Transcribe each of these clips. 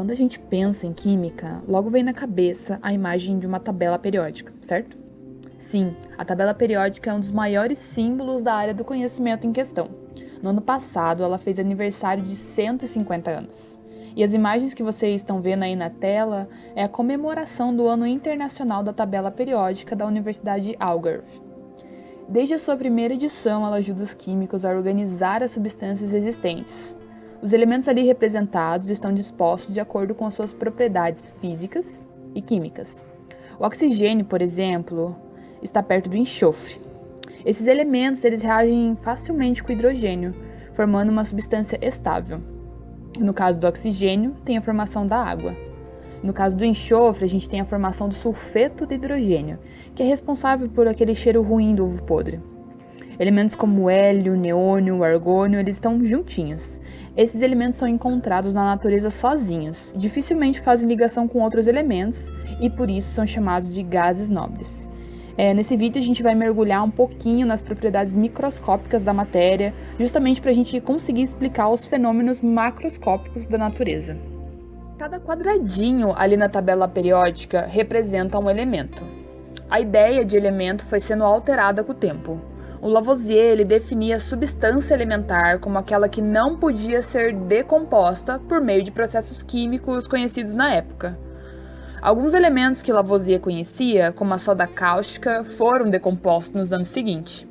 Quando a gente pensa em química, logo vem na cabeça a imagem de uma tabela periódica, certo? Sim, a tabela periódica é um dos maiores símbolos da área do conhecimento em questão. No ano passado, ela fez aniversário de 150 anos. E as imagens que vocês estão vendo aí na tela é a comemoração do Ano Internacional da Tabela Periódica da Universidade de Algarve. Desde a sua primeira edição, ela ajuda os químicos a organizar as substâncias existentes. Os elementos ali representados estão dispostos de acordo com as suas propriedades físicas e químicas. O oxigênio, por exemplo, está perto do enxofre. Esses elementos eles reagem facilmente com o hidrogênio, formando uma substância estável. No caso do oxigênio, tem a formação da água. No caso do enxofre, a gente tem a formação do sulfeto de hidrogênio, que é responsável por aquele cheiro ruim do ovo podre. Elementos como o hélio, o neônio, o argônio, eles estão juntinhos. Esses elementos são encontrados na natureza sozinhos, dificilmente fazem ligação com outros elementos e por isso são chamados de gases nobres. Nesse vídeo a gente vai mergulhar um pouquinho nas propriedades microscópicas da matéria, justamente para a gente conseguir explicar os fenômenos macroscópicos da natureza. Cada quadradinho ali na tabela periódica representa um elemento. A ideia de elemento foi sendo alterada com o tempo. O Lavoisier ele definia a substância elementar como aquela que não podia ser decomposta por meio de processos químicos conhecidos na época. Alguns elementos que Lavoisier conhecia, como a soda cáustica, foram decompostos nos anos seguintes.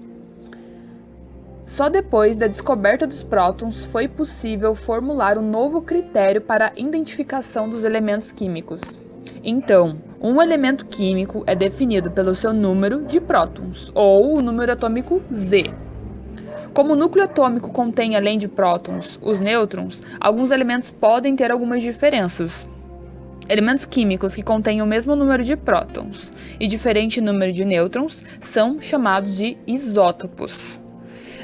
Só depois da descoberta dos prótons foi possível formular um novo critério para a identificação dos elementos químicos. Então, um elemento químico é definido pelo seu número de prótons, ou o número atômico Z. Como o núcleo atômico contém, além de prótons, os nêutrons, alguns elementos podem ter algumas diferenças. Elementos químicos que contêm o mesmo número de prótons e diferente número de nêutrons são chamados de isótopos.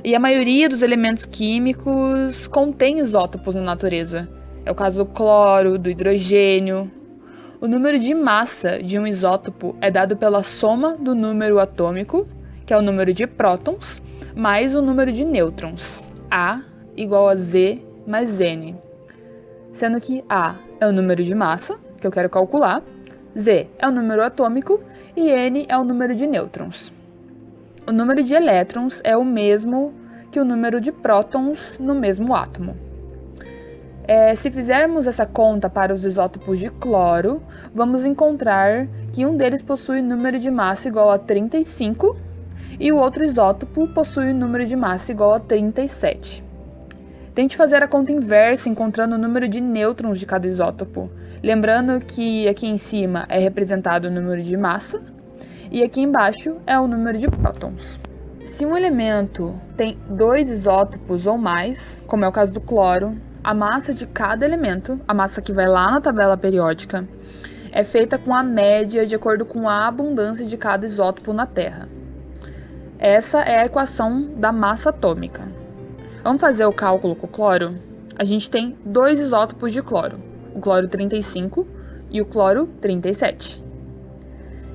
E a maioria dos elementos químicos contém isótopos na natureza. É o caso do cloro, do hidrogênio. O número de massa de um isótopo é dado pela soma do número atômico, que é o número de prótons, mais o número de nêutrons, A igual a Z mais N. Sendo que A é o número de massa, que eu quero calcular, Z é o número atômico e N é o número de nêutrons. O número de elétrons é o mesmo que o número de prótons no mesmo átomo. Se fizermos essa conta para os isótopos de cloro, vamos encontrar que um deles possui número de massa igual a 35 e o outro isótopo possui número de massa igual a 37. Tente fazer a conta inversa encontrando o número de nêutrons de cada isótopo, lembrando que aqui em cima é representado o número de massa e aqui embaixo é o número de prótons. Se um elemento tem 2 isótopos ou mais, como é o caso do cloro, a massa de cada elemento, a massa que vai lá na tabela periódica, é feita com a média de acordo com a abundância de cada isótopo na Terra. Essa é a equação da massa atômica. Vamos fazer o cálculo com o cloro? A gente tem 2 isótopos de cloro, o cloro 35 e o cloro 37.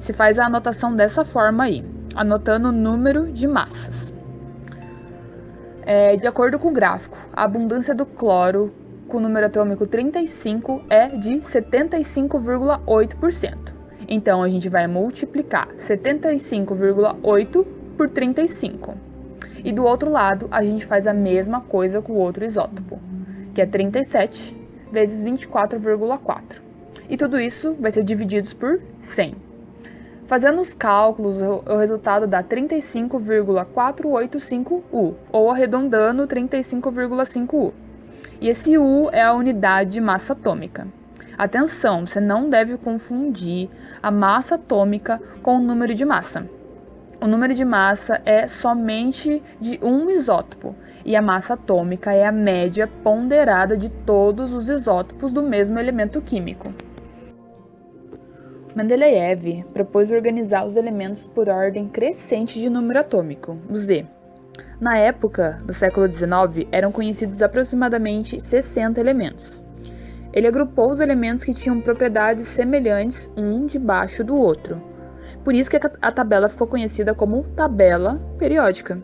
Se faz a anotação dessa forma aí, anotando o número de massas. De acordo com o gráfico, a abundância do cloro com o número atômico 35 é de 75,8%. Então, a gente vai multiplicar 75,8 por 35. E do outro lado, a gente faz a mesma coisa com o outro isótopo, que é 37 vezes 24,4. E tudo isso vai ser dividido por 100. Fazendo os cálculos, o resultado dá 35,485U, ou arredondando 35,5U. E esse U é a unidade de massa atômica. Atenção, você não deve confundir a massa atômica com o número de massa. O número de massa é somente de um isótopo, e a massa atômica é a média ponderada de todos os isótopos do mesmo elemento químico. Mendeleev propôs organizar os elementos por ordem crescente de número atômico, o Z. Na época do século XIX, eram conhecidos aproximadamente 60 elementos. Ele agrupou os elementos que tinham propriedades semelhantes um debaixo do outro. Por isso que a tabela ficou conhecida como tabela periódica.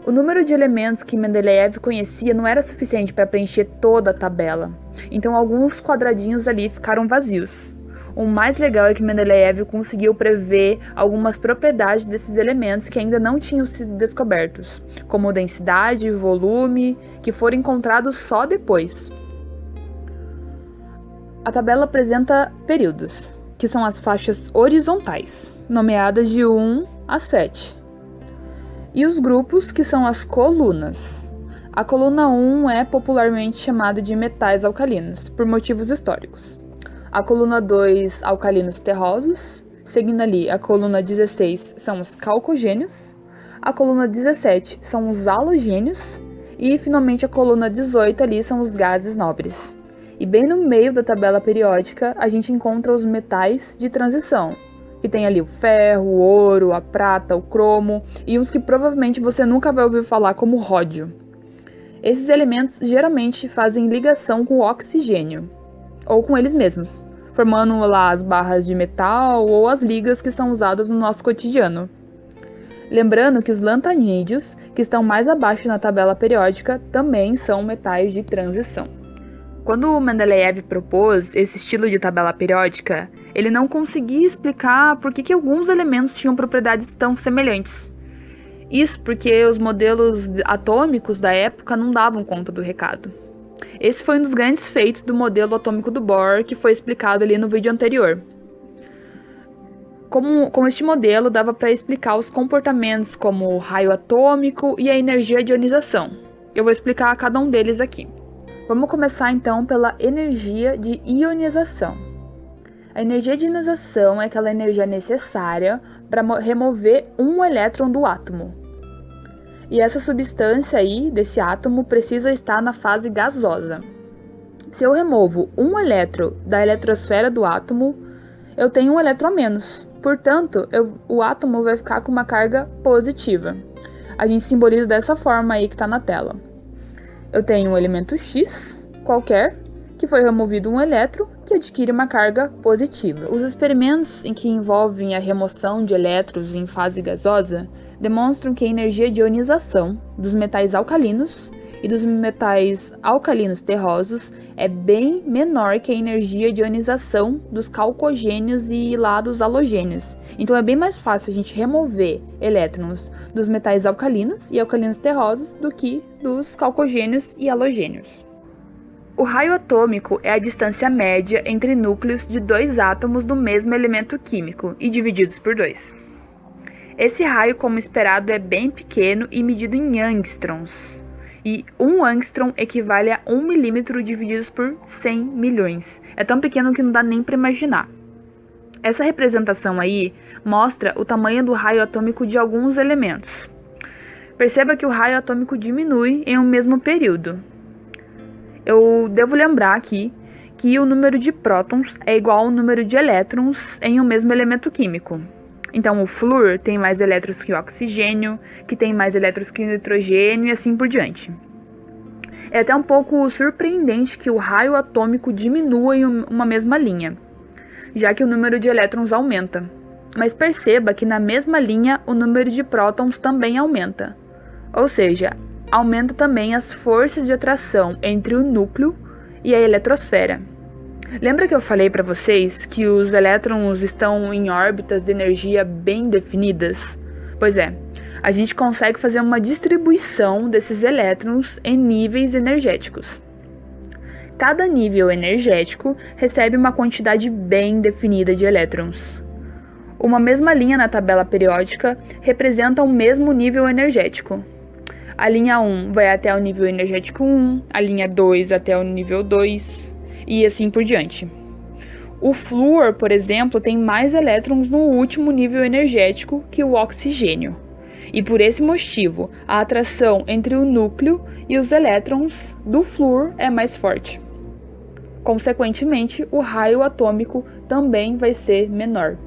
O número de elementos que Mendeleev conhecia não era suficiente para preencher toda a tabela, então alguns quadradinhos ali ficaram vazios. O mais legal é que Mendeleev conseguiu prever algumas propriedades desses elementos que ainda não tinham sido descobertos, como densidade e volume, que foram encontrados só depois. A tabela apresenta períodos, que são as faixas horizontais, nomeadas de 1 a 7. E os grupos, que são as colunas. A coluna 1 é popularmente chamada de metais alcalinos, por motivos históricos. A coluna 2, alcalinos terrosos. Seguindo ali, a coluna 16 são os calcogênios. A coluna 17 são os halogênios. E, finalmente, a coluna 18 ali são os gases nobres. E bem no meio da tabela periódica, a gente encontra os metais de transição, que tem ali o ferro, o ouro, a prata, o cromo e uns que provavelmente você nunca vai ouvir falar, como o ródio. Esses elementos geralmente fazem ligação com o oxigênio, ou com eles mesmos, formando lá as barras de metal ou as ligas que são usadas no nosso cotidiano. Lembrando que os lantanídeos, que estão mais abaixo na tabela periódica, também são metais de transição. Quando o Mendeleev propôs esse estilo de tabela periódica, ele não conseguia explicar por que alguns elementos tinham propriedades tão semelhantes. Isso porque os modelos atômicos da época não davam conta do recado. Esse foi um dos grandes feitos do modelo atômico do Bohr, que foi explicado ali no vídeo anterior. Com este modelo, dava para explicar os comportamentos como o raio atômico e a energia de ionização. Eu vou explicar cada um deles aqui. Vamos começar então pela energia de ionização. A energia de ionização é aquela energia necessária para remover um elétron do átomo. E essa substância aí, desse átomo, precisa estar na fase gasosa. Se eu removo um elétron da eletrosfera do átomo, eu tenho um elétron a menos. Portanto, o átomo vai ficar com uma carga positiva. A gente simboliza dessa forma aí que está na tela. Eu tenho um elemento X, qualquer, que foi removido um elétron, que adquire uma carga positiva. Os experimentos em que envolvem a remoção de elétrons em fase gasosa demonstram que a energia de ionização dos metais alcalinos e dos metais alcalinos terrosos é bem menor que a energia de ionização dos calcogênios e lá dos halogênios. Então é bem mais fácil a gente remover elétrons dos metais alcalinos e alcalinos terrosos do que dos calcogênios e halogênios. O raio atômico é a distância média entre núcleos de dois átomos do mesmo elemento químico e divididos por 2. Esse raio, como esperado, é bem pequeno e medido em angstroms. E 1 angstrom equivale a 1 milímetro divididos por 100 milhões. É tão pequeno que não dá nem para imaginar. Essa representação aí mostra o tamanho do raio atômico de alguns elementos. Perceba que o raio atômico diminui em um mesmo período. Eu devo lembrar aqui que o número de prótons é igual ao número de elétrons em um mesmo elemento químico. Então, o flúor tem mais elétrons que o oxigênio, que tem mais elétrons que o nitrogênio e assim por diante. É até um pouco surpreendente que o raio atômico diminua em uma mesma linha, já que o número de elétrons aumenta. Mas perceba que na mesma linha o número de prótons também aumenta. Ou seja, aumenta também as forças de atração entre o núcleo e a eletrosfera. Lembra que eu falei para vocês que os elétrons estão em órbitas de energia bem definidas? Pois é, a gente consegue fazer uma distribuição desses elétrons em níveis energéticos. Cada nível energético recebe uma quantidade bem definida de elétrons. Uma mesma linha na tabela periódica representa o mesmo nível energético. A linha 1 vai até o nível energético 1, a linha 2 até o nível 2, e assim por diante. O flúor, por exemplo, tem mais elétrons no último nível energético que o oxigênio. E por esse motivo, a atração entre o núcleo e os elétrons do flúor é mais forte. Consequentemente, o raio atômico também vai ser menor.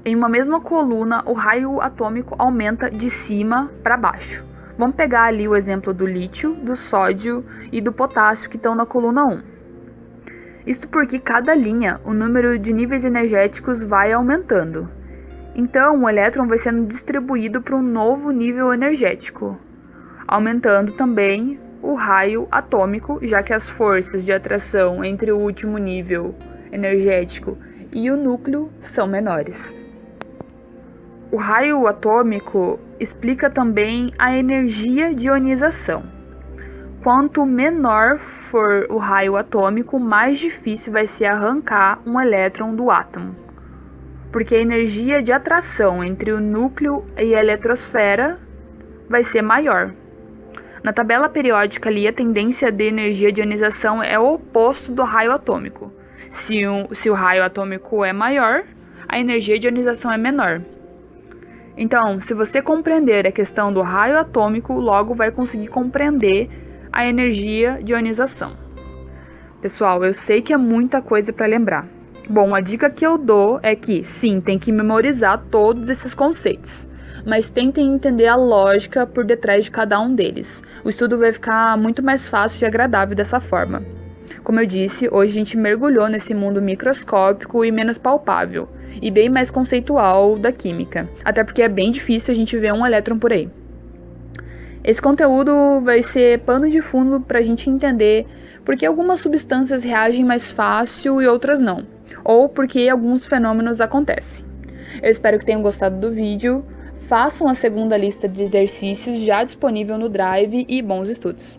Em uma mesma coluna, o raio atômico aumenta de cima para baixo. Vamos pegar ali o exemplo do lítio, do sódio e do potássio que estão na coluna 1. Isso porque cada linha, o número de níveis energéticos vai aumentando. Então, o elétron vai sendo distribuído para um novo nível energético, aumentando também o raio atômico, já que as forças de atração entre o último nível energético e o núcleo são menores. O raio atômico explica também a energia de ionização. Quanto menor for o raio atômico, mais difícil vai ser arrancar um elétron do átomo, porque a energia de atração entre o núcleo e a eletrosfera vai ser maior. Na tabela periódica ali, a tendência de energia de ionização é o oposto do raio atômico. Se o raio atômico é maior, a energia de ionização é menor. Então, se você compreender a questão do raio atômico, logo vai conseguir compreender a energia de ionização. Pessoal, eu sei que é muita coisa para lembrar. Bom, a dica que eu dou é que, sim, tem que memorizar todos esses conceitos, mas tentem entender a lógica por detrás de cada um deles. O estudo vai ficar muito mais fácil e agradável dessa forma. Como eu disse, hoje a gente mergulhou nesse mundo microscópico e menos palpável, e bem mais conceitual da química, até porque é bem difícil a gente ver um elétron por aí. Esse conteúdo vai ser pano de fundo para a gente entender por que algumas substâncias reagem mais fácil e outras não, ou por que alguns fenômenos acontecem. Eu espero que tenham gostado do vídeo. Façam a segunda lista de exercícios já disponível no Drive e bons estudos!